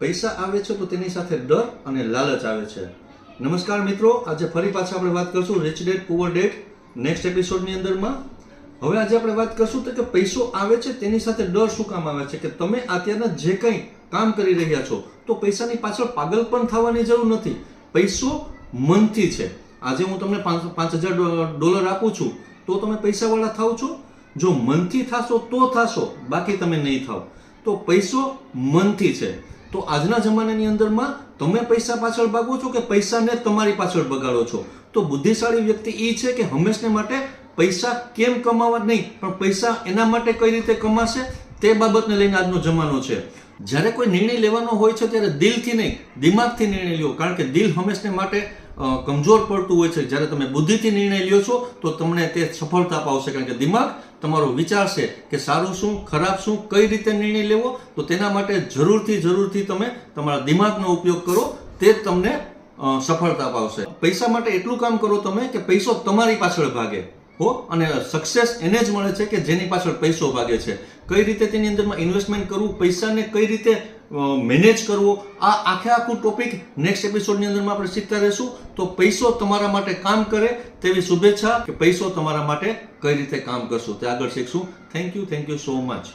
પૈસા આવે છે તો તેની સાથે ડર અને લાલચ આવે છે. નમસ્કાર મિત્રો, આજે ફરી પાછા આપણે વાત કરશું rich dad poor dad next એપિસોડની અંદરમાં. હવે આજે આપણે વાત કરશું તો કે પૈસો આવે છે તેની સાથે ડર શું કામ આવે છે. કે તમે અત્યારના જે કંઈ કામ કરી રહ્યા છો તો પૈસાની પાછળ પાગલ પણ થવાની જરૂર નથી. પૈસો મનથી છે. આજે હું તમને $5,000 આપું છું તો તમે પૈસાવાળા થાવ છો? જો મનથી થાશો તો થાશો, બાકી તમે નહીં થાવ. તો પૈસો મનથી છે. તો આજના જમાનાની અંદરમાં તમે પૈસા પાછળ ભાગો છો કે પૈસાને તમારી પાછળ બગાડો છો? તો બુદ્ધિશાળી વ્યક્તિ એ છે કે હંમેશને માટે પૈસા કેમ કમાવા નહીં, પણ પૈસા એના માટે કઈ રીતે કમાશે તે બાબતને લઈને આજનો જમાનો છે. જ્યારે કોઈ નિર્ણય લેવાનો હોય છે ત્યારે દિલથી નહીં, દિમાગથી નિર્ણય લ્યો, કારણ કે દિલ હંમેશને માટે કમજોર પડતું હોય છે. જ્યારે તમે બુદ્ધિથી નિર્ણય લ્યો છો તો તમને તે સફળતા અપાવશે, કારણ કે દિમાગ તમારો વિચારશે કે સારું શું, ખરાબ શું, કઈ રીતે નિર્ણય લેવો. તો તેના માટે જરૂરથી તમે તમારા દિમાગનો ઉપયોગ કરો, તે જ તમને સફળતા અપાવશે. પૈસા માટે એટલું કામ કરો તમે કે પૈસો તમારી પાછળ ભાગે હો. અને સક્સેસ એને જ મળે છે કે જેની પાછળ પૈસો ભાગે છે. કઈ રીતે તેની અંદરમાં ઇન્વેસ્ટમેન્ટ કરવું, પૈસાને કઈ રીતે મેનેજ કરવો, આ આખું ટોપિક નેક્સ્ટ એપિસોડની અંદરમાં આપણે શીખતા રહીશું. તો પૈસો તમારા માટે કામ કરે તેવી શુભેચ્છા, કે પૈસો તમારા માટે કઈ રીતે કામ કરશું તે આગળ શીખશું. Thank you so much.